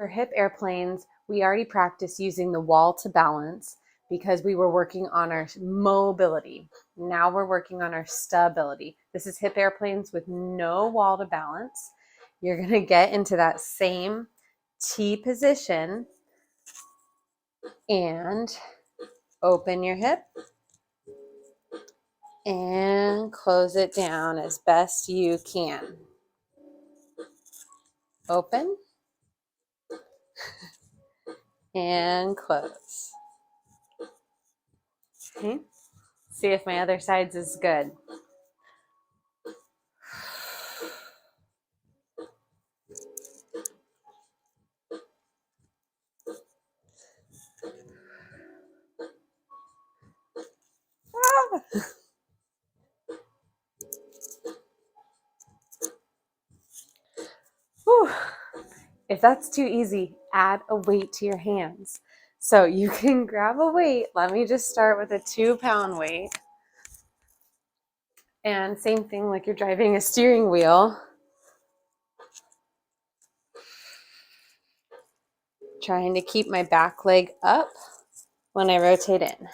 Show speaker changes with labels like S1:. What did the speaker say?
S1: For hip airplanes, we already practiced using the wall to balance because we were working on our mobility. Now we're working on our stability. This is hip airplanes with no wall to balance. You're going to get into that same T position and open your hip and close it down as best you can. Open and close. Okay. See if my other side's is good. Whew. If that's too easy, add a weight to your hands. So you can grab a weight. Let me just start with a 2-pound weight. And same thing like you're driving a steering wheel. Trying to keep my back leg up when I rotate in.